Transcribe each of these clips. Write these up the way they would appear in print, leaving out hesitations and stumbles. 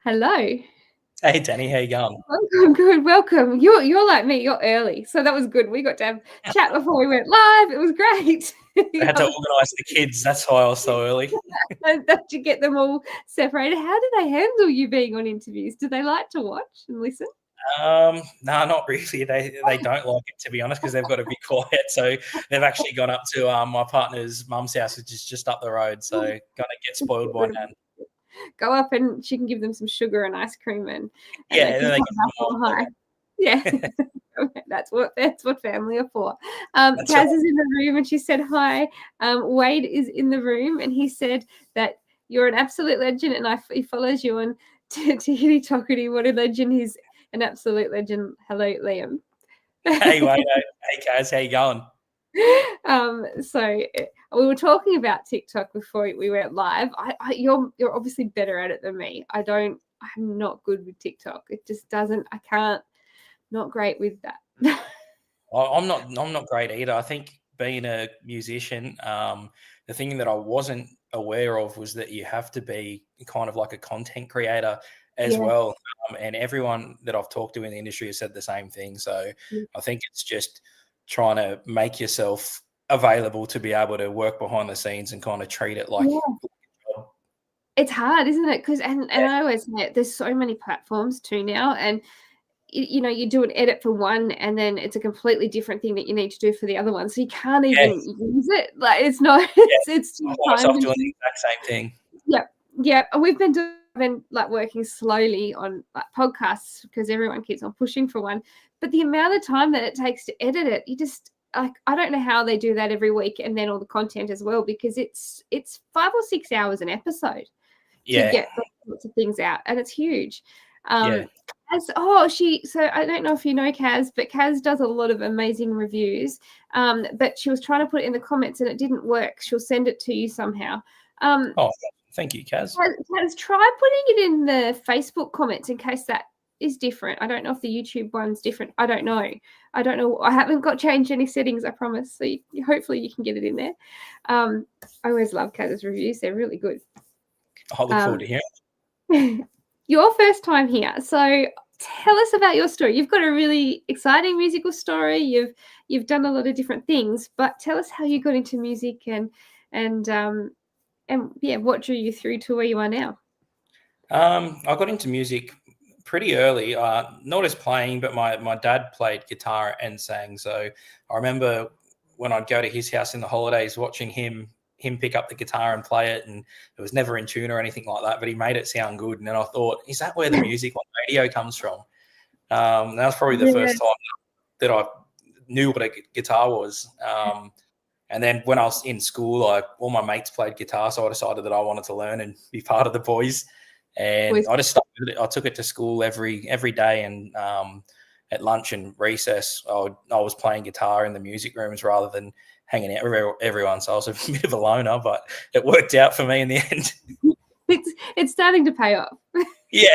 Hello. Hey Danny, how you going? Welcome, good, welcome. You're like me, you're early. So that was good. We got to have chat before we went live. It was great. I had to organise the kids. That's why I was so early. To get them all separated. How do they handle you being on interviews? Do they like to watch and listen? No, not really. They don't like it, to be honest, because they've got to be quiet. So they've actually gone up to my partner's mum's house, which is just up the road. So gonna get spoiled by Nan. Go up and she can give them some sugar and ice cream and Yeah, they can high. Yeah. That's what family are for. Kaz right. is in the room and she said hi. Wade is in the room and he said that you're an absolute legend and he follows you on Tickety Tockety. What a legend. He's an absolute legend. Hello, Liam. Hey Wade, hey Kaz, how you going? So we were talking about TikTok before we went live. You're obviously better at it than me. I'm not good with TikTok. It just doesn't. I can't. Not great with that. I'm not great either. I think being a musician, the thing that I wasn't aware of was that you have to be kind of like a content creator as well. And everyone that I've talked to in the industry has said the same thing. So I think it's just trying to make yourself available to be able to work behind the scenes and kind of treat it like a job. It's hard, isn't it? Because and I always say there's so many platforms too now, and you do an edit for one and then it's a completely different thing that you need to do for the other one. So you can't even use it. Like it's not, it's I find myself doing the exact same thing. Yeah. We've been working slowly on podcasts because everyone keeps on pushing for one. But the amount of time that it takes to edit it, you just I don't know how they do that every week and then all the content as well, because it's 5 or 6 hours an episode to get lots of things out, and it's huge. So I don't know if you know Kaz, but Kaz does a lot of amazing reviews. But she was trying to put it in the comments and it didn't work. She'll send it to you somehow. Thank you, Kaz. Kaz, try putting it in the Facebook comments in case that is different. I don't know if the YouTube one's different. I don't know. I haven't got changed any settings, I promise. So hopefully you can get it in there. I always love Kaz's reviews. They're really good. I look forward to hearing. Your first time here, so tell us about your story. You've got a really exciting musical story. You've done a lot of different things, but tell us how you got into music and what drew you through to where you are now. I got into music pretty early, not as playing, but my dad played guitar and sang. So I remember when I'd go to his house in the holidays, watching him pick up the guitar and play it, and it was never in tune or anything like that, but he made it sound good. And then I thought, is that where the music on radio comes from? That was probably the first time that I knew what a guitar was. And then when I was in school, all my mates played guitar, so I decided that I wanted to learn and be part of the boys. And I just stuck with it. I took it to school every day, and at lunch and recess, I was playing guitar in the music rooms rather than hanging out with everyone. So I was a bit of a loner, but it worked out for me in the end. It's starting to pay off.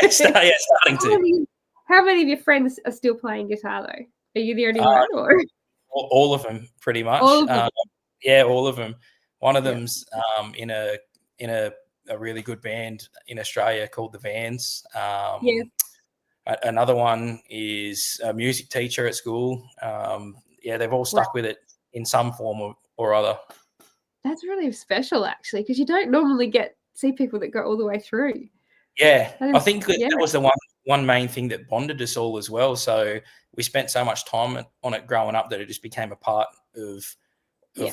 Starting to. How many of your friends are still playing guitar though? Are you the only one, or all of them pretty much? All of them. All of them. One of them's in a really good band in Australia called the Vans. Another one is a music teacher at school. They've all stuck with it in some form or other. That's really special, actually, because you don't normally see people that go all the way through. Yeah, I think that was the one main thing that bonded us all as well. So we spent so much time on it growing up that it just became a part of who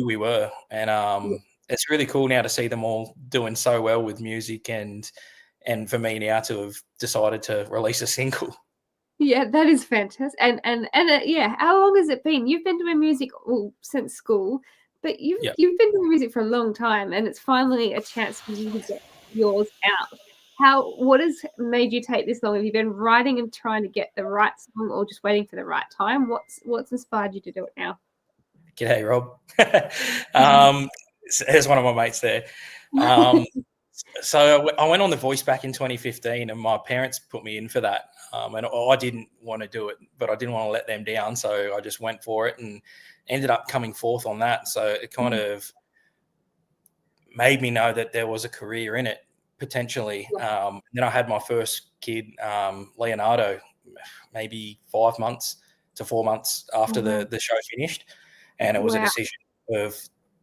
we were. And it's really cool now to see them all doing so well with music, and for me now to have decided to release a single. Yeah, that is fantastic. And how long has it been? You've been doing music since school, but you've been doing music for a long time, and it's finally a chance for you to get yours out. What has made you take this long? Have you been writing and trying to get the right song, or just waiting for the right time? What's inspired you to do it now? G'day, Rob. Here's one of my mates there. So I went on The Voice back in 2015, and my parents put me in for that. And I didn't want to do it, but I didn't want to let them down. So I just went for it and ended up coming fourth on that. So it kind of made me know that there was a career in it. potentially. Then I had my first kid, Leonardo, maybe 5 months to 4 months after the show finished. And it was a decision of,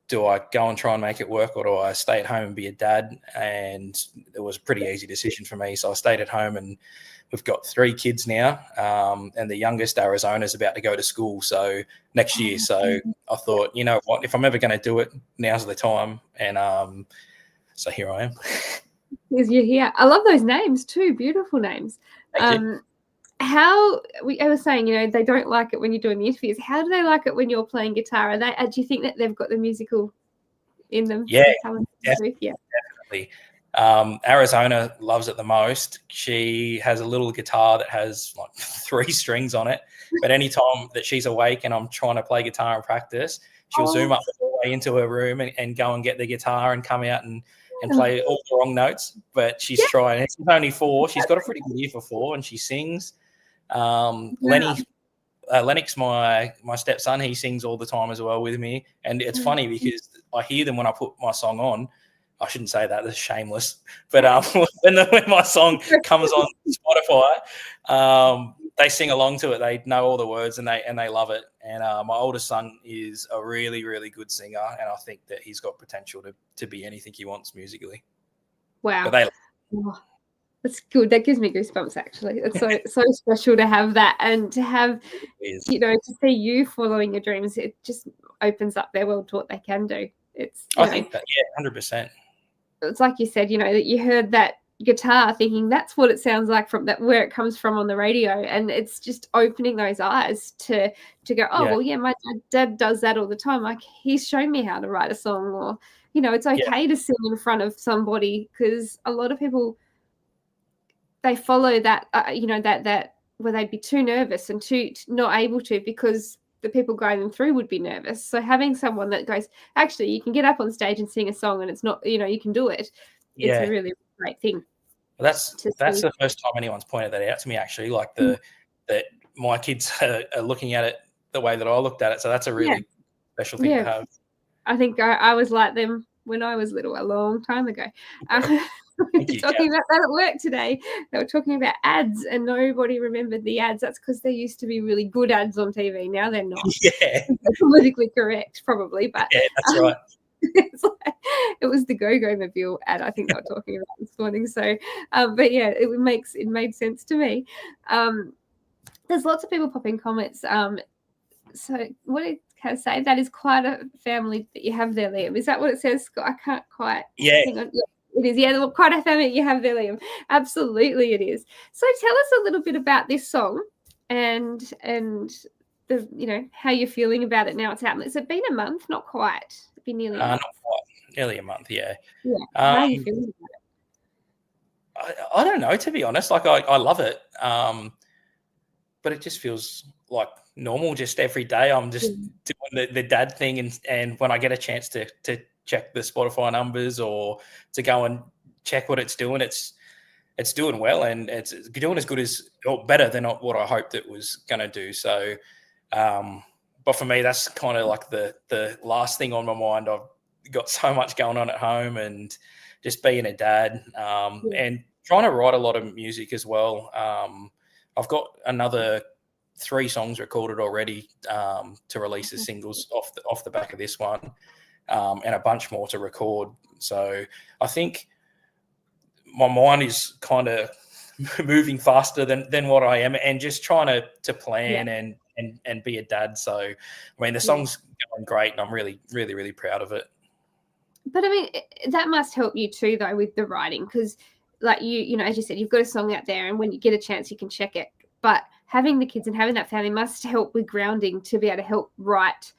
do I go and try and make it work, or do I stay at home and be a dad? And it was a pretty easy decision for me. So I stayed at home, and we've got 3 kids now. And the youngest, Arizona, is about to go to school next year. So I thought, you know what, if I'm ever going to do it, now's the time. And so here I am. Because you're here. I love those names too. Beautiful names. Thank you. I was saying, you know, they don't like it when you're doing the interviews. How do they like it when you're playing guitar? Do you think that they've got the musical in them? Yeah, definitely. Arizona loves it the most. She has a little guitar that has like 3 strings on it. But anytime that she's awake and I'm trying to play guitar and practice, she'll zoom up the way into her room and go and get the guitar and come out and play all the wrong notes. But she's trying. She's only 4. She's got a pretty good ear for 4, and she sings. Lennox, my stepson, he sings all the time as well with me. And it's funny because I hear them when I put my song on. I shouldn't say that, that's shameless. But when my song comes on Spotify, they sing along to it. They know all the words and they love it. And my oldest son is a really, really good singer, and I think that he's got potential to be anything he wants musically. Wow. But that's good. That gives me goosebumps, actually. It's so special to have that, and to have, you know, to see you following your dreams. It just opens up their world to what they can do. I think that, 100%. It's like you said, you know, that you heard that guitar thinking that's what it sounds like from that, where it comes from on the radio, and it's just opening those eyes to go, well, yeah, my dad does that all the time. Like, he's shown me how to write a song, or, you know, it's okay to sing in front of somebody, because a lot of people, they follow that, you know, that where they'd be too nervous and too not able to, because the people going them through would be nervous. So having someone that goes, actually, you can get up on stage and sing a song, and it's not, you know, you can do it. It's a really great thing. Well, that's the first time anyone's pointed that out to me, actually, like that my kids are looking at it the way that I looked at it. So that's a really special thing to have. I think I was like them when I was little, a long time ago. We were talking about that at work today. They were talking about ads, and nobody remembered the ads. That's because there used to be really good ads on TV. Now they're not. Yeah. They're politically correct, probably. But yeah, that's right. It was the Go-Go Mobile ad, I think they were talking about this morning. So, but yeah, it made sense to me. There's lots of people popping comments. So what did Kaz say? That is quite a family that you have there, Liam. Is that what it says? I can't quite. Yeah. Hang on. It is. Yeah, quite a family you have there, Liam. Absolutely, it is. So tell us a little bit about this song, and the, you know, how you're feeling about it now it's out. Has it been a month? Not quite. It's been nearly a month. Not quite. Nearly a month, yeah. Yeah. How are you feeling about it? I don't know, to be honest. Like, I love it. But it just feels like normal. Just every day I'm just doing the dad thing, and when I get a chance to check the Spotify numbers or to go and check what it's doing, it's doing well, and it's doing as good as, or better than what I hoped it was going to do. So, but for me, that's kind of like the last thing on my mind. I've got so much going on at home, and just being a dad, and trying to write a lot of music as well. I've got another 3 songs recorded already to release as singles off the back of this one, and a bunch more to record. So I think my mind is kind of moving faster than what I am, and just trying to plan and be a dad. So, I mean, the song's going great, and I'm really, really, really proud of it. But I mean, that must help you too, though, with the writing, because, like, you know, as you said, you've got a song out there, and when you get a chance, you can check it. But having the kids and having that family must help with grounding, to be able to help write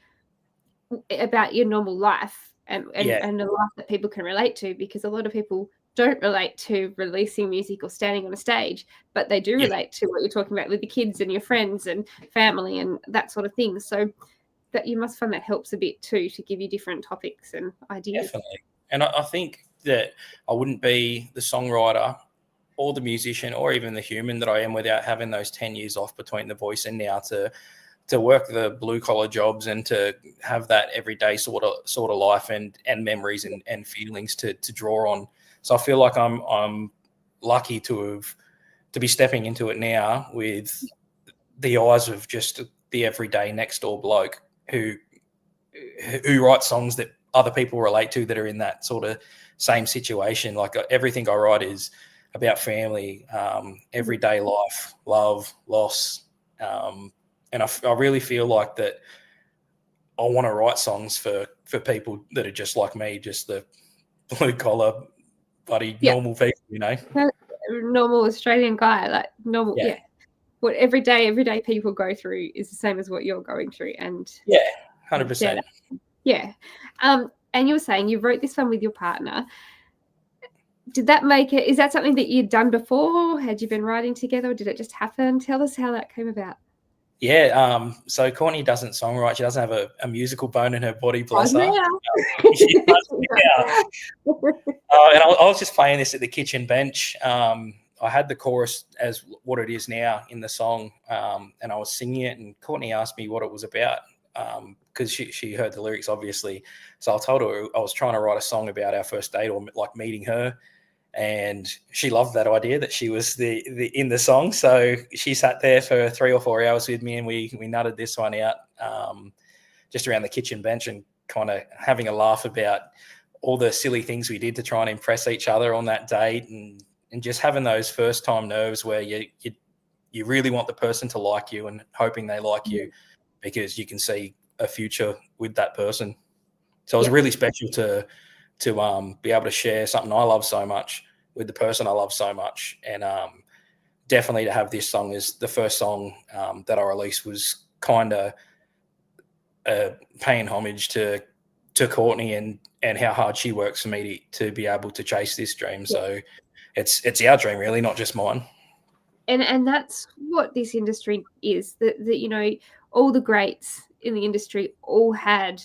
about your normal life and the life that people can relate to, because a lot of people don't relate to releasing music or standing on a stage, but they do relate to what you're talking about with the kids and your friends and family and that sort of thing. So that you must find that helps a bit too, to give you different topics and ideas. Definitely. And I think that I wouldn't be the songwriter or the musician or even the human that I am without having those 10 years off between the voice and now to work the blue collar jobs, and to have that everyday sort of life and memories and feelings to draw on. So I feel like I'm lucky to be stepping into it now with the eyes of just the everyday next door bloke who writes songs that other people relate to that are in that sort of same situation. Like everything I write is about family, everyday life, love, loss. And I really feel like that I want to write songs for people that are just like me, just the blue collar, bloody normal people, you know? Normal Australian guy, like normal, what everyday people go through is the same as what you're going through. And 100%. Yeah. And you were saying you wrote this one with your partner. Did that make it? Is that something that you'd done before? Had you been writing together, or did it just happen? Tell us how that came about. Yeah. So Courtney doesn't songwrite. She doesn't have a musical bone in her body, bless her. She does and I was just playing this at the kitchen bench. I had the chorus as what it is now in the song, and I was singing it, and Courtney asked me what it was about because she heard the lyrics, obviously. So I told her I was trying to write a song about our first date or like meeting her, and she loved that idea that she was the in the song. So she sat there for 3 or 4 hours with me, and we nutted this one out just around the kitchen bench and kind of having a laugh about all the silly things we did to try and impress each other on that date, and just having those first time nerves where you really want the person to like you and hoping they like you because you can see a future with that person. So it was really special to be able to share something I love so much with the person I love so much. And definitely to have this song as the first song that I released was kind of paying homage to Courtney and how hard she works for me to be able to chase this dream. So it's our dream, really, not just mine. And that's what this industry is, that you know, all the greats in the industry all had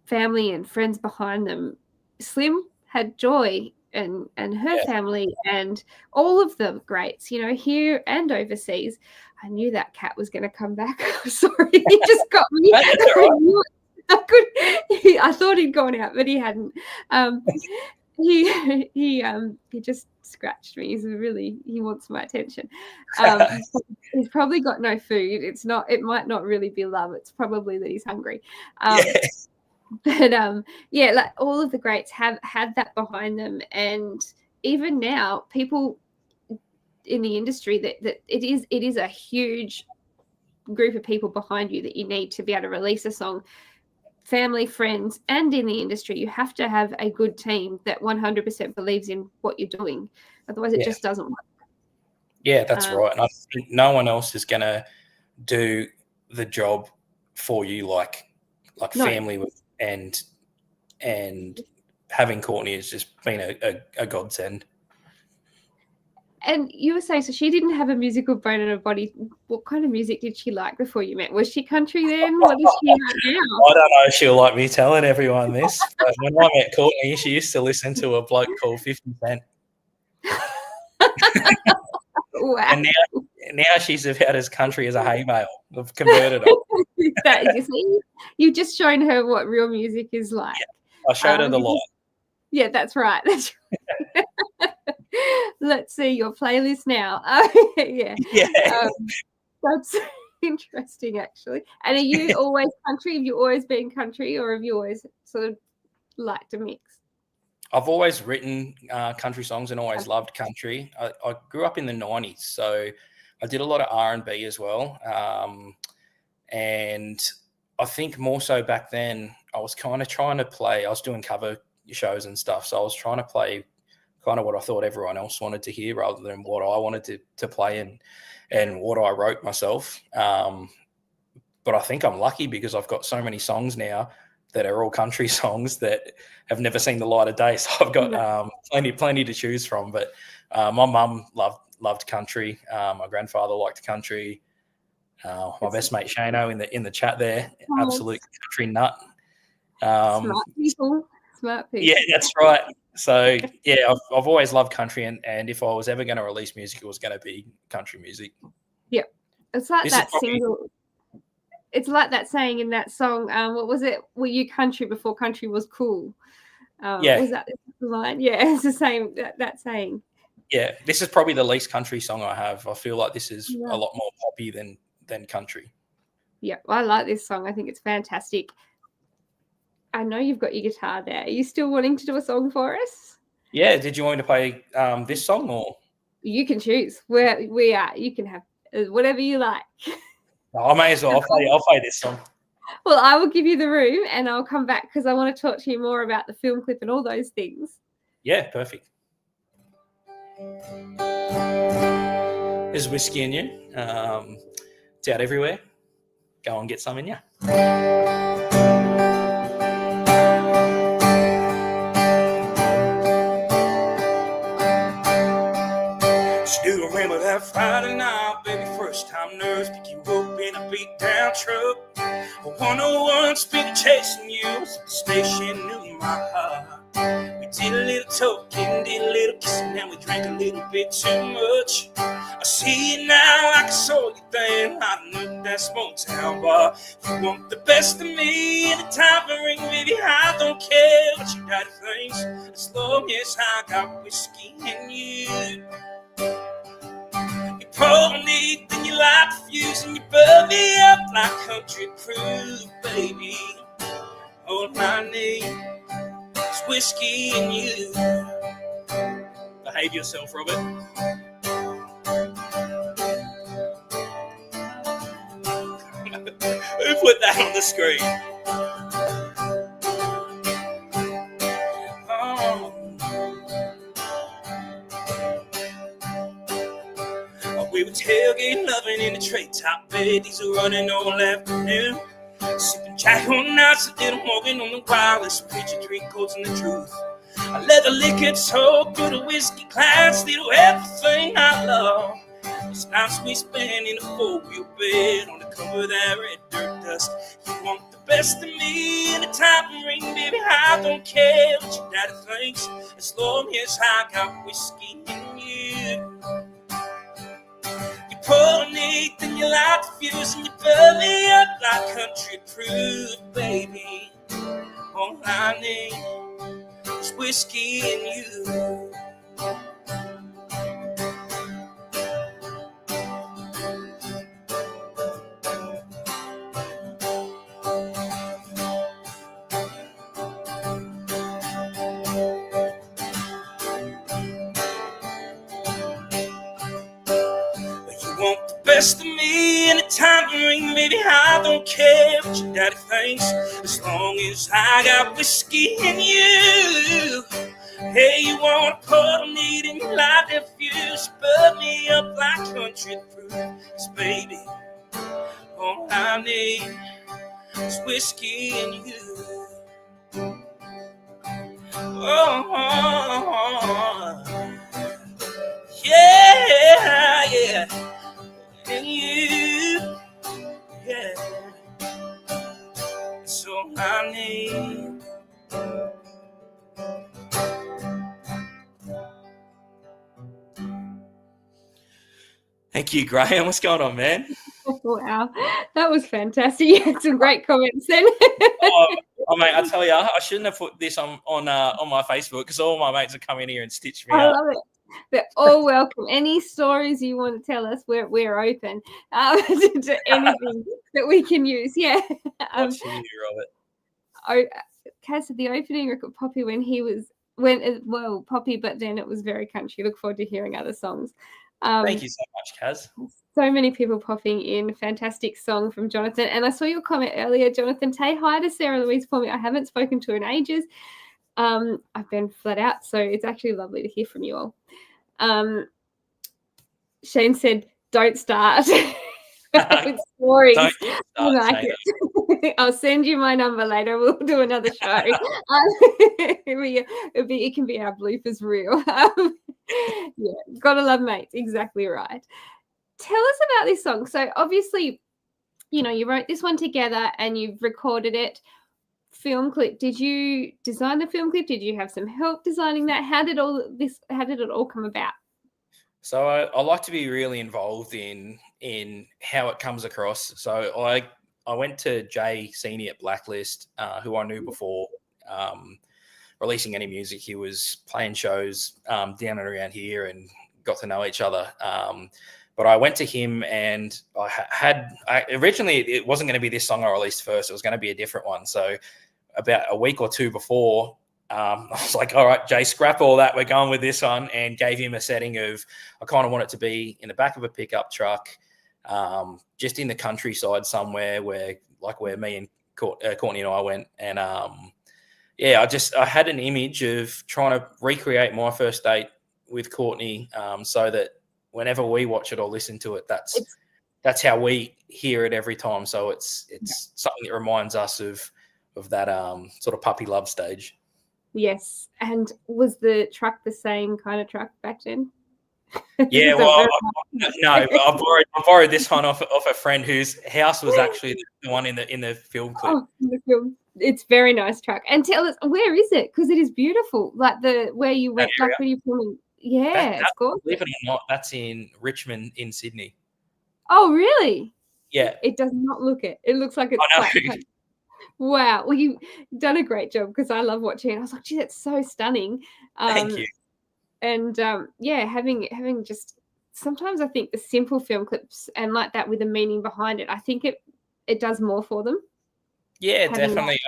family and friends behind them. Slim had Joy and her family, and all of the greats, you know, here and overseas. I knew that cat was going to come back. Sorry, he just got me. I thought he'd gone out, but he hadn't. He just scratched me. He wants my attention. He's probably got no food. It might not really be love. It's probably that he's hungry. But like all of the greats have had that behind them, and even now, people in the industry that it is a huge group of people behind you that you need to be able to release a song. Family, friends, and in the industry, you have to have a good team that 100% believes in what you're doing. Otherwise, it just doesn't work. Yeah, that's right. And I think no one else is going to do the job for you like family with, and having Courtney has just been a godsend. And you were saying, so she didn't have a musical bone in her body. What kind of music did she like before you met? Was she country then? What is she like now? I don't know if she'll like me telling everyone this, but when I met Courtney, she used to listen to a bloke called 50 Cent. Wow. And now she's about as country as a hay bale. I've converted her. You see, you've just shown her what real music is like. Yeah, I showed her the light. Yeah, that's right. That's right. Let's see your playlist now. That's interesting, actually. And are you always country? Have you always been country, or have you always sort of liked a mix? I've always written country songs and always loved country. I grew up in the 90s, so I did a lot of R&B as well. And I think more so back then, I was kind of trying to play. I was doing cover shows and stuff, so I was trying to play kind of what I thought everyone else wanted to hear rather than what I wanted to play and what I wrote myself. But I think I'm lucky because I've got so many songs now that are all country songs that have never seen the light of day. So I've got plenty to choose from. But my mum loved country. My grandfather liked country. My best mate Shano in the chat there, absolute country nut. Smart people. Yeah, that's right. So yeah, I've always loved country, and if I was ever going to release music, it was going to be country music. Yeah, it's like that single. It's like that saying in that song. What was it? Were you country before country was cool? Was that line. Yeah, it's the same, that saying. Yeah, this is probably the least country song I have. I feel like this is Yeah. a lot more poppy than country. Yeah, I like this song. I think it's fantastic. I know you've got your guitar there. Are you still wanting to do a song for us? Yeah, did you want me to play this song or? You can choose. We are. You can have whatever you like. I may as well. I'll play this song. Well, I will give you the room and I'll come back because I want to talk to you more about the film clip and all those things. Yeah, perfect. There's whiskey in you. It's out everywhere. Go and get some in you. Still remember that Friday night, baby, first time nerves pick you up in a beat down truck. A 101 speed chasing you, the station knew my heart. We did a little talking, did a little kissing, and we drank a little bit too much. I see you now like I saw you then, hiding up that small town bar. You want the best of me, anytime I ring, baby, I don't care what your daddy thinks, as long as I got whiskey in you. You pour me, then you light the fuse, and you burn me up like country cruise, baby. All I need is whiskey and you. Behave yourself, Robert. Who put that on the screen? We were tailgating, loving in the tray top bed. These are running all afternoon. Sipping Jack on nights, a little Morgan on the wireless. Preaching 3 quarts and the truth. I let the liquor talk through the whiskey glass. Little everything I love. Those nights we spent in a 4-wheel bed on the cover of that red dirt dust. You want the best of me, anytime you ring, baby, I don't care what your daddy thinks, as long as I got whiskey in you. You pour me, then you light the fuse, and you burn me up like country cruise, baby. All I need is whiskey and you. Want the best of me, anytime you ring, baby, I don't care what your daddy thinks, as long as I got whiskey in you. Hey, you want a pot of meat and you light that fuse, burn me up like country cruise, baby. All I need is whiskey and you. Oh, yeah, yeah. And you, yeah, it's all I need. Thank you, Graham. What's going on, man? Wow, that was fantastic. You had some great comments then. Mate, I tell you, I shouldn't have put this on my Facebook because all my mates have come in here and stitched me I up. love it. They're all welcome. Any stories you want to tell us, we're open to anything that we can use. Yeah. What's you, Robert? Kaz said the opening record Poppy Poppy, but then it was very country. Look forward to hearing other songs. Thank you so much, Kaz. So many people popping in. Fantastic song from Jonathan. And I saw your comment earlier, Jonathan. Say hi to Sarah Louise for me. I haven't spoken to her in ages. I've been flat out, so it's actually lovely to hear from you all. Shane said, "Don't start with stories." Don't I like it. I'll send you my number later. We'll do another show. It can be our bloopers reel. Yeah, gotta love mates. Exactly right. Tell us about this song. So obviously, you wrote this one together and you've recorded it. Film clip. Did you design the film clip? Did you have some help designing that? How did it all come about? So I like to be really involved in how it comes across. So I went to Jay Senior at Blacklist, who I knew before, releasing any music. He was playing shows down and around here and got to know each other. But I went to him and originally it wasn't going to be this song I released first. It was going to be a different one. So about a week or two before, I was like, all right, Jay, scrap all that. We're going with this one, and gave him a setting of, I kind of want it to be in the back of a pickup truck, just in the countryside somewhere where me and Courtney and I went. And I had an image of trying to recreate my first date with Courtney, so that whenever we watch it or listen to it, that's how we hear it every time. So it's something that reminds us of that sort of puppy love stage. Yes. And was the truck the same kind of truck back then? Yeah, well, I borrowed this one off a friend whose house was actually the one in the film clip. Oh, in the film. It's very nice truck. And tell us, where is it? Because it is beautiful. Like where you went, like when you filming. Yeah, it's gorgeous. Believe it or not, that's in Richmond in Sydney. Oh, really? Yeah. It does not look it. It looks like it's wow. Well, you've done a great job, because I love watching it. I was like, gee, that's so stunning. Thank you. And having just, sometimes I think the simple film clips and like that with a meaning behind it, I think it does more for them. Yeah, definitely.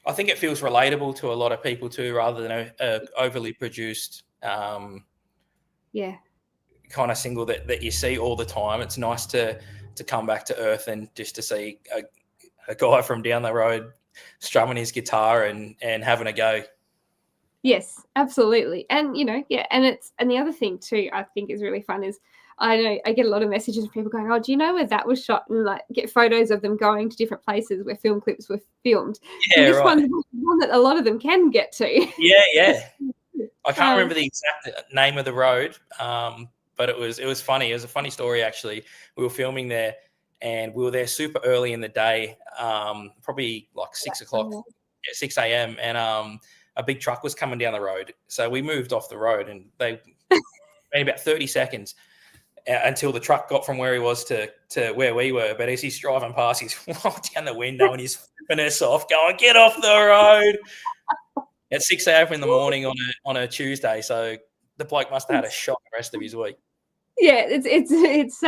I think it feels relatable to a lot of people too, rather than a overly produced kind of single that you see all the time. It's nice to come back to earth and just to see a guy from down the road strumming his guitar and having a go. Yes, absolutely. And and the other thing too, I think is really fun is, I know I get a lot of messages from people going, oh, do you know where that was shot? And like get photos of them going to different places where film clips were filmed. Yeah, and this one's one that a lot of them can get to. Yeah. I can't remember the exact name of the road, but it was funny. It was a funny story, actually. We were filming there, and we were there super early in the day, probably like 6 a.m. And a big truck was coming down the road. So we moved off the road, and they made about 30 seconds until the truck got from where he was to where we were. But as he's driving past, he's walked down the window and he's flipping us off, going, "Get off the road!" At 6 a.m. in the morning on a Tuesday. So the bloke must have had a shock the rest of his week. Yeah, it's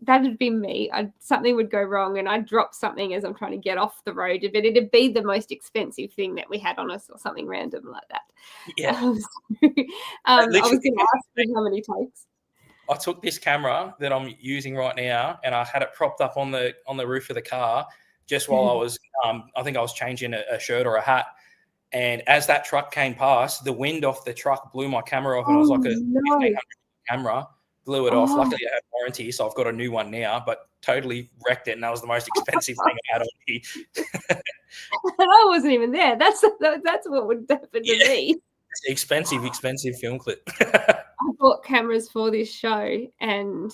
that'd be me. Something would go wrong and I'd drop something as I'm trying to get off the road, but it'd be the most expensive thing that we had on us or something random like that. Yeah. I was going to ask you how many takes. I took this camera that I'm using right now, and I had it propped up on the roof of the car just while I was, I think I was changing a shirt or a hat. And as that truck came past, the wind off the truck blew my camera off, and it was like a 1500 camera. Blew it off. Luckily, I had warranty, so I've got a new one now, but totally wrecked it, and that was the most expensive thing I had on me. I wasn't even there. That's what would happen to me. It's expensive film clip. I bought cameras for this show, and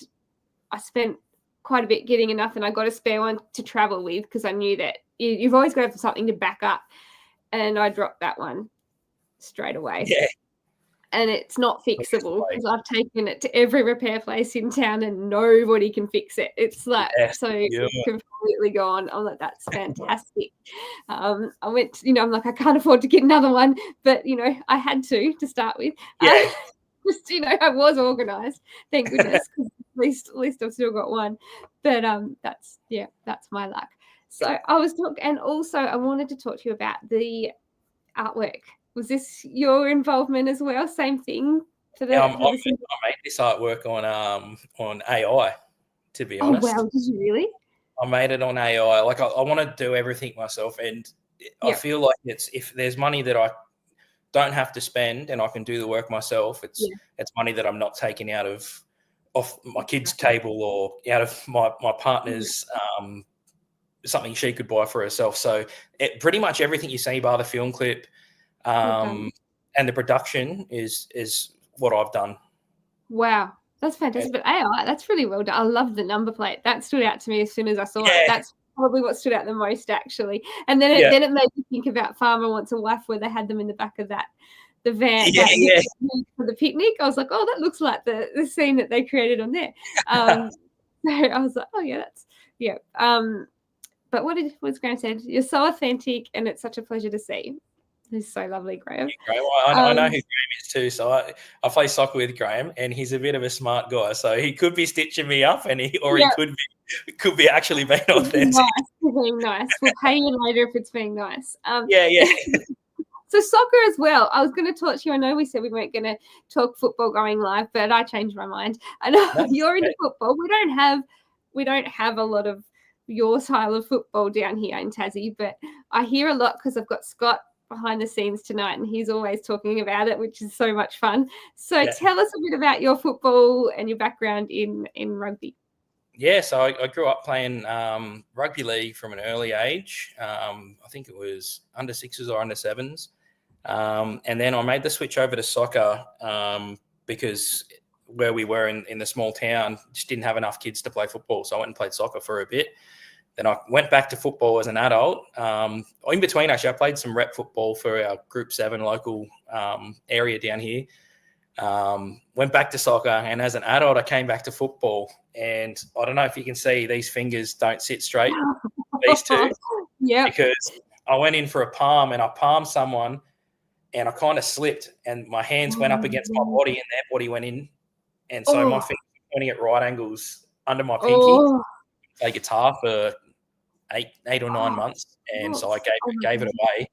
I spent quite a bit getting enough, and I got a spare one to travel with because I knew that you've always got to have something to back up, and I dropped that one straight away. Yeah. And it's not fixable because I've taken it to every repair place in town and nobody can fix it. It's like it's completely gone. I'm like, that's fantastic. I went, I'm like, I can't afford to get another one, but I had to start with. Yeah. Just I was organised, thank goodness. At least I've still got one. But that's my luck. So I was talking, and also I wanted to talk to you about the artwork. Was this your involvement as well? Same thing for the. I made this artwork on AI. To be honest. Oh wow! Did you really? I made it on AI. Like I want to do everything myself, and I feel like if there's money that I don't have to spend and I can do the work myself, it's money that I'm not taking off my kids' table or out of my partner's something she could buy for herself. So pretty much everything you see by the film clip. And the production is what I've done. Wow, that's fantastic. But AI, that's really well done. I love the number plate. That stood out to me as soon as I saw it. That's probably what stood out the most, actually. And then it made me think about Farmer Wants a Wife, where they had them in the back of the van for the picnic. I was like, oh, that looks like the scene that they created on there. So I was like, oh yeah, but what was Graham said? You're so authentic, and it's such a pleasure to see. He's so lovely, Graham. Graham. I know who Graham is too. So I play soccer with Graham, and he's a bit of a smart guy. So he could be stitching me up, and he could be actually being authentic. Being nice. We'll pay you later if it's being nice. Yeah. So soccer as well. I was going to talk to you. I know we said we weren't going to talk football going live, but I changed my mind. I know you're into football. We don't have a lot of your style of football down here in Tassie, but I hear a lot because I've got Scott behind the scenes tonight, and he's always talking about it, which is so much fun. So tell us a bit about your football and your background in rugby. Yeah, so I grew up playing rugby league from an early age. I think it was under 6s or under 7s. And then I made the switch over to soccer because where we were in the small town just didn't have enough kids to play football. So I went and played soccer for a bit. Then I went back to football as an adult. In between, actually, I played some rep football for our Group 7 local area down here. Went back to soccer, and as an adult, I came back to football. And I don't know if you can see, these fingers don't sit straight, these two. Yeah. Because I went in for a palm, and I palmed someone, and I kind of slipped, and my hands went up against my body, and their body went in. And so my fingers were pointing at right angles under my pinky. Play guitar for eight or 9 months, and so I gave it away.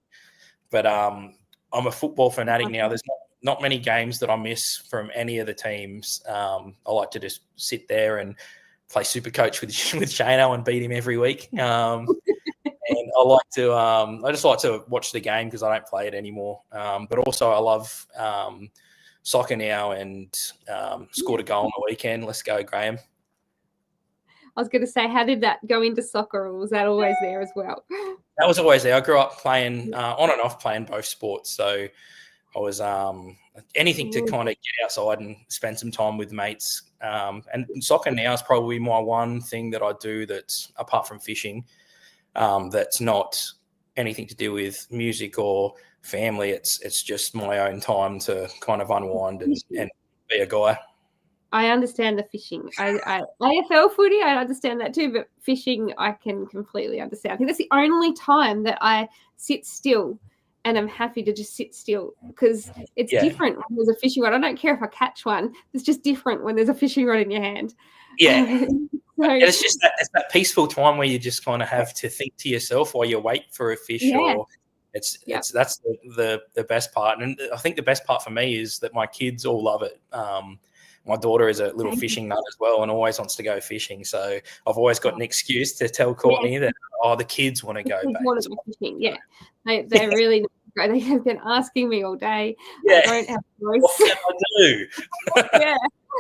But I'm a football fanatic now. There's not many games that I miss from any of the teams. I like to just sit there and play Super Coach with Shano and beat him every week. And I just like to watch the game because I don't play it anymore. But also I love soccer now, and scored a goal on the weekend. Let's go, Graham. I was going to say, how did that go into soccer, or was that always there as well? That was always there. I grew up playing on and off playing both sports. So I was anything to kind of get outside and spend some time with mates. And soccer now is probably my one thing that I do that's, apart from fishing, that's not anything to do with music or family. It's just my own time to kind of unwind and be a guy. I understand the fishing. I AFL footy, I understand that too, but fishing I can completely understand. I think that's the only time that I sit still and I'm happy to just sit still, because it's different when there's a fishing rod. I don't care if I catch one. It's just different when there's a fishing rod in your hand. Yeah. It's just that peaceful time where you just kind of have to think to yourself while you wait for a fish, or that's the best part. And I think the best part for me is that my kids all love it. My daughter is a little fishing nut as well and always wants to go fishing. So I've always got an excuse to tell Courtney that, the kids want to go back. Fishing. Yeah, they're really great. They've been asking me all day. Yeah. I don't have voice. What can I do? Yeah,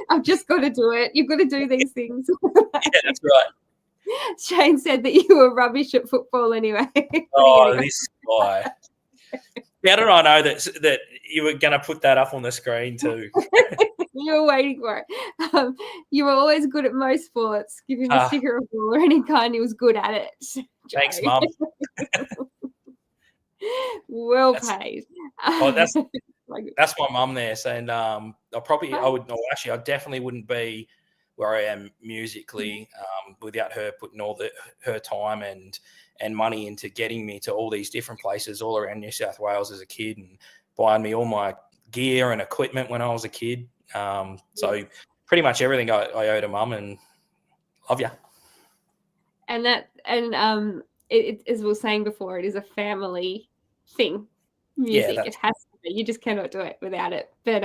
I've just got to do it. You've got to do these things. Yeah, that's right. Shane said that you were rubbish at football anyway. This guy. How did I know that you were going to put that up on the screen too? You were waiting for it. You were always good at most sports. Give him a sticker of ball or any kind. He was good at it. Thanks, Mum. Well paid. That's my mum there saying I definitely wouldn't be where I am musically without her putting all her time and money into getting me to all these different places all around New South Wales as a kid, and buying me all my gear and equipment when I was a kid. So pretty much everything I owe to Mum, and love you. And it, as we were saying before, it is a family thing. Music, it has to be. You just cannot do it without it. But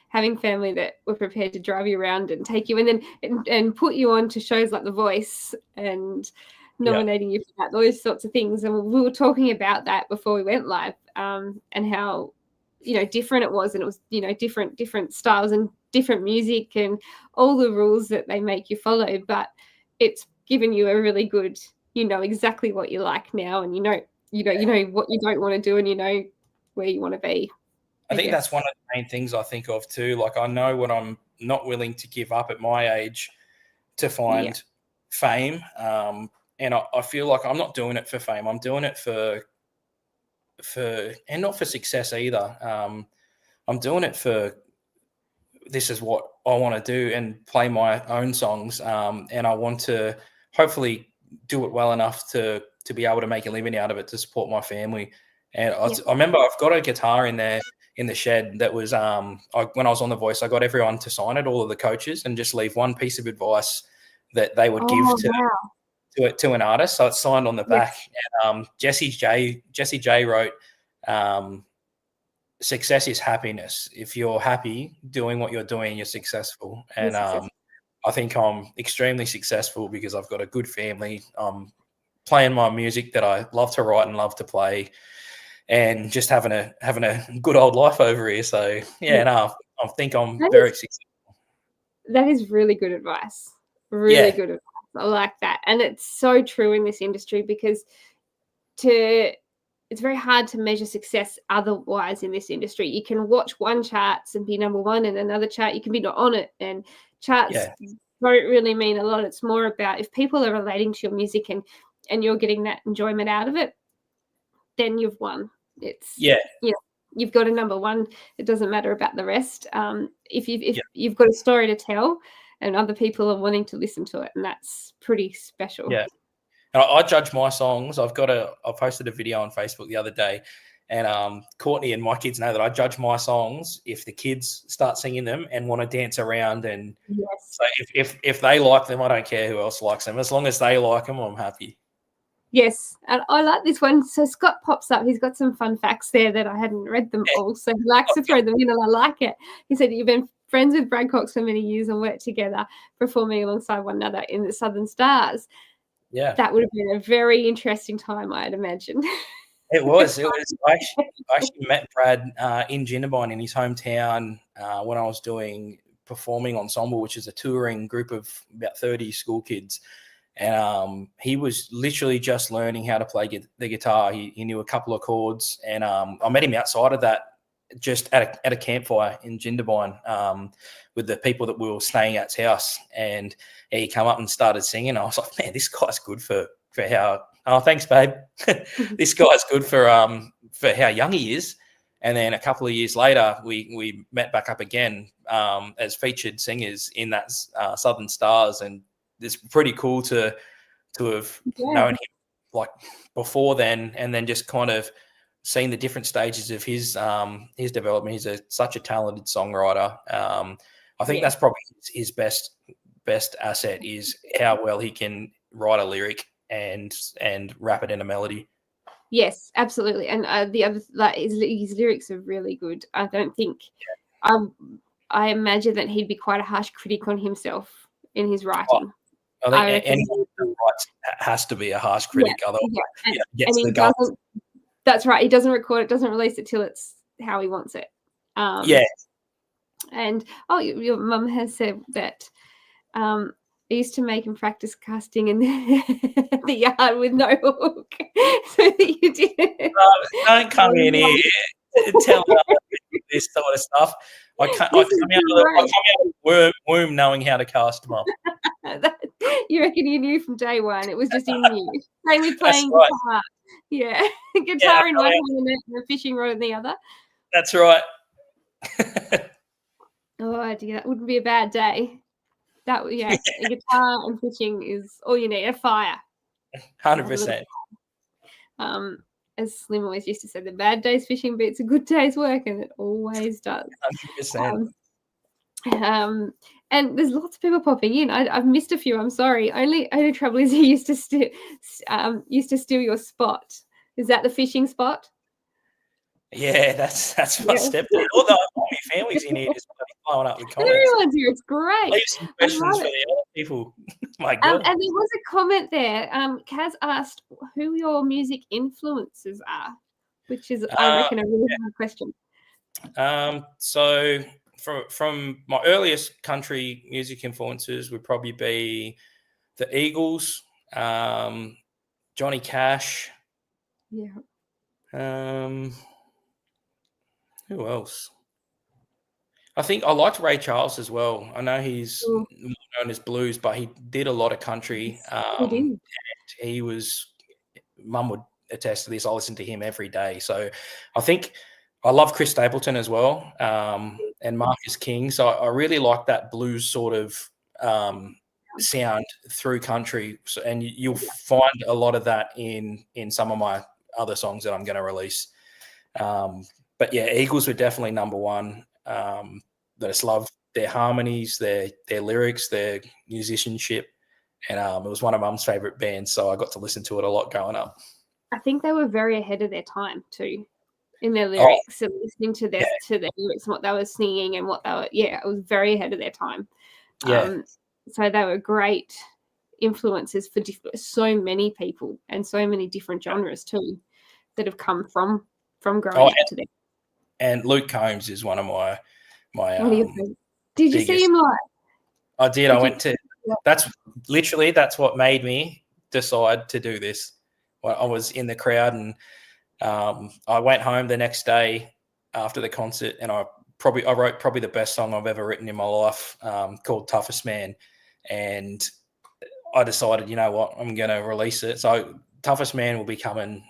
having family that were prepared to drive you around and take you, and then and put you on to shows like The Voice and nominating you for that, those sorts of things. And we were talking about that before we went live, and how different it was, and it was different styles and different music and all the rules that they make you follow. But it's given you a really good, exactly what you like now, and you know what you don't want to do, and you know where you want to be. I think that's one of the main things I think of too. Like, I know what I'm not willing to give up at my age to find fame. And I feel like I'm not doing it for fame. I'm doing it for and not for success either. I'm doing it for, this is what I want to do and play my own songs. And I want to hopefully do it well enough to be able to make a living out of it, to support my family. And I remember I've got a guitar in there in the shed that was when I was on The Voice, I got everyone to sign it, all of the coaches, and just leave one piece of advice that they would give to an artist. So it's signed on the back. And Jesse J wrote, "Success is happiness. If you're happy doing what you're doing, you're successful." And I think I'm extremely successful because I've got a good family. I'm playing my music that I love to write and love to play, and just having a good old life over here. So I think I'm very successful. That is really good advice. Really good advice. I like that. And it's so true in this industry because it's very hard to measure success otherwise in this industry. You can watch one charts and be number one, and another chart you can be not on it. And charts don't really mean a lot. It's more about if people are relating to your music and you're getting that enjoyment out of it, then you've won. It's you've got a number one. It doesn't matter about the rest. If you've got a story to tell, and other people are wanting to listen to it, and that's pretty special. Yeah, and I judge my songs. I posted a video on Facebook the other day, and Courtney and my kids know that I judge my songs if the kids start singing them and want to dance around. And so if they like them, I don't care who else likes them. As long as they like them, I'm happy. Yes, and I like this one. So Scott pops up. He's got some fun facts there that I hadn't read them all, so he likes to throw them in, and I like it. He said you've been friends with Brad Cox for many years and worked together, performing alongside one another in the Southern Stars. Yeah, that would have been a very interesting time, I'd imagine. It was. I actually met Brad in Jindabyne in his hometown when I was doing Performing Ensemble, which is a touring group of about 30 school kids. And he was literally just learning how to play the guitar. He knew a couple of chords, and I met him outside of that, just at a campfire in Jindabyne with the people that we were staying at's house. And he came up and started singing. I was like, man, this guy's good for how. Oh, thanks, babe. This guy's good for how young he is. And then a couple of years later, we met back up again as featured singers in that Southern Stars, and it's pretty cool to have known him like before then, and then just kind of seen the different stages of his development. He's such a talented songwriter. I think that's probably his best asset, is how well he can write a lyric and wrap it in a melody. Yes, absolutely. And the other, like, his lyrics are really good. I don't think I imagine that he'd be quite a harsh critic on himself in his writing. I think anyone who writes has to be a harsh critic, otherwise gets the guts. That's right. He doesn't record it, doesn't release it till it's how he wants it. And your mum has said that I used to make him practice casting in the yard with no hook, so that you didn't. Don't come in here and tell me this sort of stuff. I come out of the womb knowing how to cast, Mum. You reckon you knew from day one? It was just in you. Same with playing guitar. Yeah, guitar in one hand and a fishing rod in the other. That's right. Oh dear, that wouldn't be a bad day. A guitar and fishing is all you need. A fire. 100%. As Slim always used to say, the bad day's fishing beats a good day's work, and it always does. 100%. And there's lots of people popping in. I've missed a few. I'm sorry. Only trouble is he used to steal your spot. Is that the fishing spot? Yeah, that's my stepdad. Although all my family's in here just blowing up with comments. Everyone's here. It's great. Leave some questions for the other people. My God. And there was a comment there. Kaz asked who your music influences are, which is, I reckon, a really hard question. So from my earliest country music influences would probably be the Eagles, Johnny Cash. Yeah. Who else? I think I liked Ray Charles as well. I know he's known as blues, but he did a lot of country. He did. And he was, Mum would attest to this, I listen to him every day. So I think I love Chris Stapleton as well, and Marcus King. So I really like that blues sort of sound through country. So, and you'll find a lot of that in some of my other songs that I'm going to release. But yeah, Eagles were definitely number one. I just love their harmonies, their lyrics, their musicianship. And it was one of Mum's favourite bands, so I got to listen to it a lot growing up. I think they were very ahead of their time too, in their lyrics and listening to their lyrics and what they were singing and what they were. Yeah, it was very ahead of their time. Yeah. So they were great influences for so many people and so many different genres too that have come from growing up to them. And Luke Combs is one of my Did you see him live? I did. I went to. That's what made me decide to do this. I was in the crowd, and I went home the next day after the concert, and I wrote probably the best song I've ever written in my life, called "Toughest Man," and I decided, you know what, I'm going to release it. So "Toughest Man" will be coming,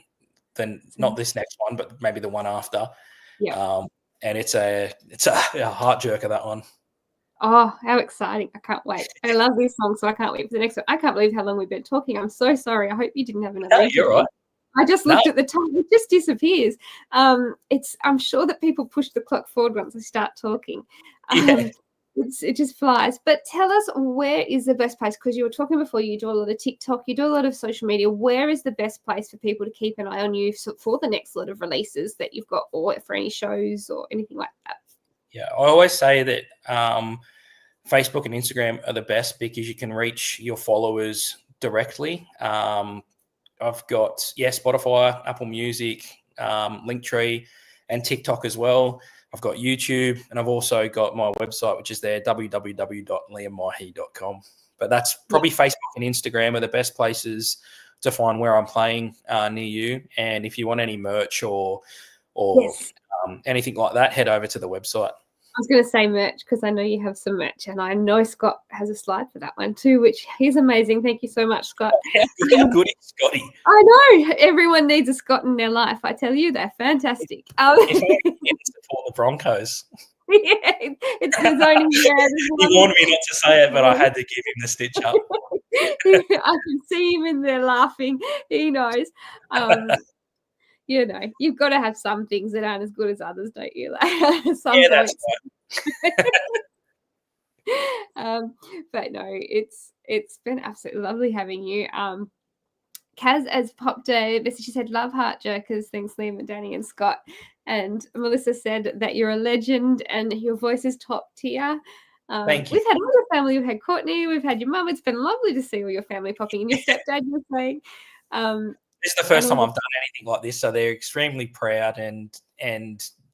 then not this next one, but maybe the one after. Yeah. And it's a heart jerker, that one. Oh, how exciting. I can't wait. I love this song, so I can't wait for the next one. I can't believe how long we've been talking. I'm so sorry. I hope you didn't have another interview. You're right. I just looked at the time. It just disappears. I'm sure that people push the clock forward once they start talking. It just flies. But tell us, where is the best place? Because you were talking before, you do a lot of TikTok, you do a lot of social media. Where is the best place for people to keep an eye on you for the next lot of releases that you've got, or for any shows or anything like that? Yeah, I always say that Facebook and Instagram are the best because you can reach your followers directly. I've got, Spotify, Apple Music, Linktree, and TikTok as well. I've got YouTube, and I've also got my website, which is there, www.liammaihi.com. But that's probably Facebook and Instagram are the best places to find where I'm playing near you. And if you want any merch or anything like that, head over to the website. I was going to say merch because I know you have some merch, and I know Scott has a slide for that one too, which he's amazing. Thank you so much, Scott. How good is Scotty? I know. Everyone needs a Scott in their life. I tell you, they're fantastic. If I can support the Broncos. Yeah, it's his own. He warned me not to say it, but I had to give him the stitch up. I can see him in there laughing. He knows. You know, you've got to have some things that aren't as good as others, don't you? That's right. But no, it's been absolutely lovely having you. Kaz has popped a message. She said, "Love heart jerkers. Thanks, Liam and Danny and Scott." And Melissa said that you're a legend and your voice is top tier. Thank you. We've had all your family. We've had Courtney. We've had your mum. It's been lovely to see all your family popping in. Your stepdad, you were saying. It's the first time I've done anything like this, so they're extremely proud and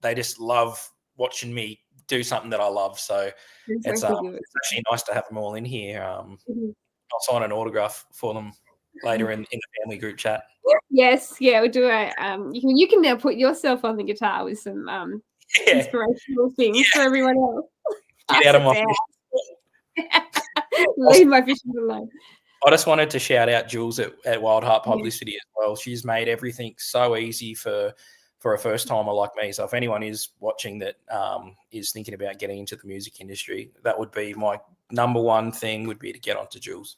they just love watching me do something that I love. So it's actually nice to have them all in here. I'll sign an autograph for them later in the family group chat. Yes, we'll do a. You can now put yourself on the guitar with some inspirational things for everyone else. Get out of my leave my fishing alone. I just wanted to shout out Jules at Wild Heart Publicity as well. She's made everything so easy for a first timer like me. So if anyone is watching that is thinking about getting into the music industry, that would be my number one thing, would be to get onto Jules.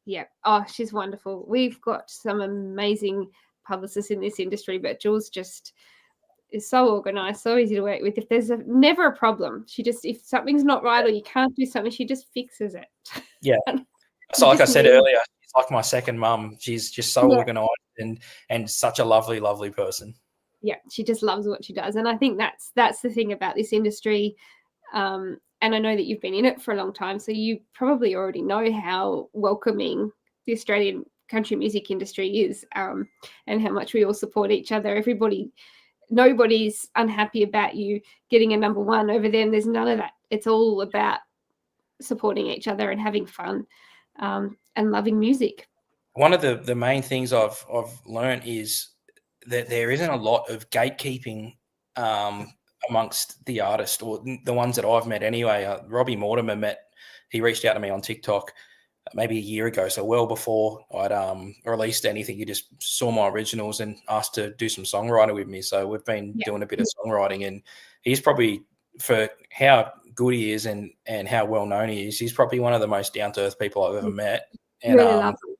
Yeah. Oh, she's wonderful. We've got some amazing publicists in this industry, but Jules just is so organized, so easy to work with. If there's never a problem, if something's not right or you can't do something, she just fixes it. Yeah. So like I said earlier, she's like my second mum. She's just so organised and such a lovely, lovely person. Yeah, she just loves what she does. And I think that's the thing about this industry. And I know that you've been in it for a long time, so you probably already know how welcoming the Australian country music industry is, and how much we all support each other. Nobody's unhappy about you getting a number one over them. There's none of that. It's all about supporting each other and having fun. And loving music. One of the main things I've learned is that there isn't a lot of gatekeeping amongst the artists, or the ones that I've met anyway. Robbie Mortimer he reached out to me on TikTok maybe a year ago, so well before I'd released anything. He just saw my originals and asked to do some songwriting with me. So we've been doing a bit of songwriting, and he's probably, for how good he is and how well known he is, he's probably one of the most down-to-earth people I've ever met. And really lovely.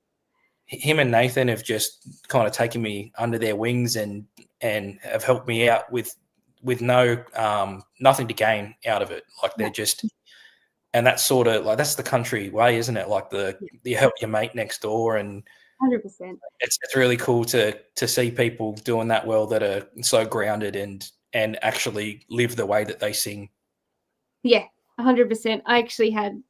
Him and Nathan have just kind of taken me under their wings and and have helped me out with no nothing to gain out of it. Like they're just, and that's sort of like, that's the country way, isn't it? Like you help your mate next door, and 100%. It's really cool to see people doing that well, that are so grounded and actually live the way that they sing. Yeah, 100%. I actually had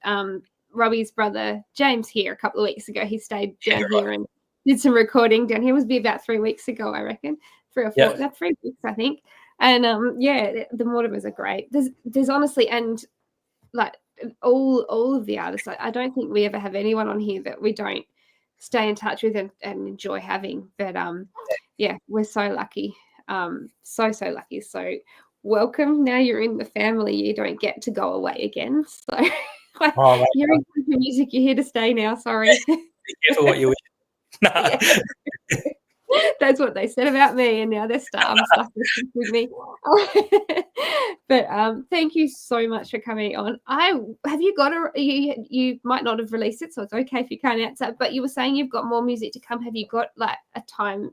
Robbie's brother James here a couple of weeks ago. He stayed down here and did some recording down here. It was about 3 weeks ago, I reckon. 3 or 4, about 3 weeks, I think. And the Mortimers are great. There's honestly, and like all of the artists, I don't think we ever have anyone on here that we don't stay in touch with and enjoy having. But we're so lucky. So lucky. So welcome. Now you're in the family. You don't get to go away again. So you're in country music. You're here to stay now. Sorry. Be careful what you wish. Nah. That's what they said about me, and now they're stuck with me. But thank you so much for coming on. Have you got you might not have released it, so it's okay if you can't answer, but you were saying you've got more music to come. Have you got like a time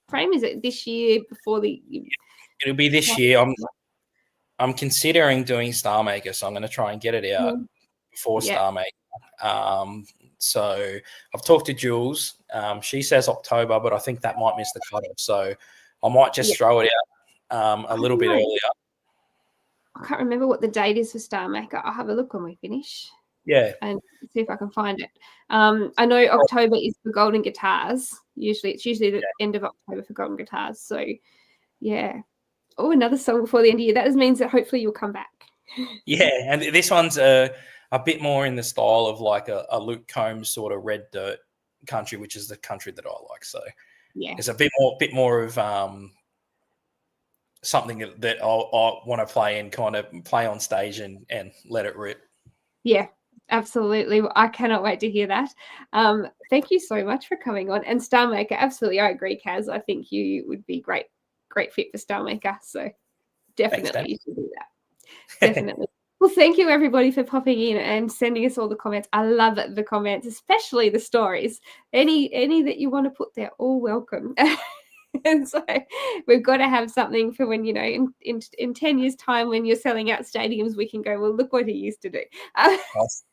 frame? Is it this year, before it'll be this year. I'm considering doing Star Maker, so I'm going to try and get it out before Star Maker. So I've talked to Jules. She says October, but I think that might miss the cutoff. So I might just throw it out a little bit earlier. I can't remember what the date is for Star Maker. I'll have a look when we finish. Yeah. And see if I can find it. I know October is for Golden Guitars. It's usually the end of October for Golden Guitars. So yeah. Oh, another song before the end of the year. That means that hopefully you'll come back. Yeah, and this one's a bit more in the style of like a Luke Combs sort of red dirt country, which is the country that I like. So yeah, it's a bit more of something that I want to play and kind of play on stage and let it rip. Yeah, absolutely. I cannot wait to hear that. Thank you so much for coming on. And Star Maker, absolutely, I agree, Kaz. I think you would be great fit for Star Maker. So definitely you should do that. Definitely. Well, thank you everybody for popping in and sending us all the comments. I love the comments, especially the stories. Any that you want to put there, all welcome. And so we've got to have something for when, in 10 years' time, when you're selling out stadiums, we can go, well, look what he used to do.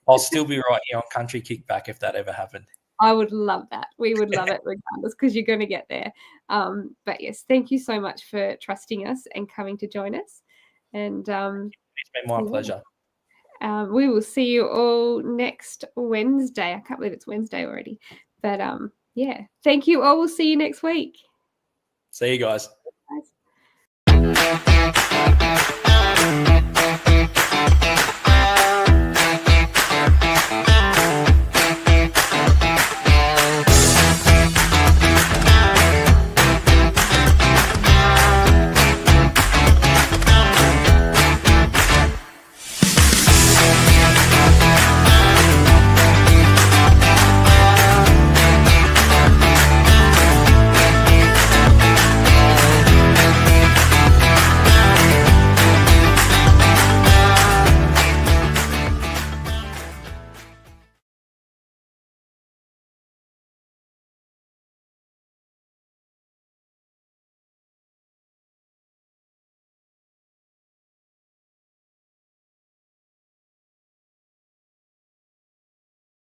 I'll still be right here on Country Kickback if that ever happened. I would love that. We would love it regardless, because you're going to get there. But yes, thank you so much for trusting us and coming to join us. And it's been my pleasure. We will see you all next Wednesday. I can't believe it's Wednesday already. But thank you all. We'll see you next week. See you guys. Bye.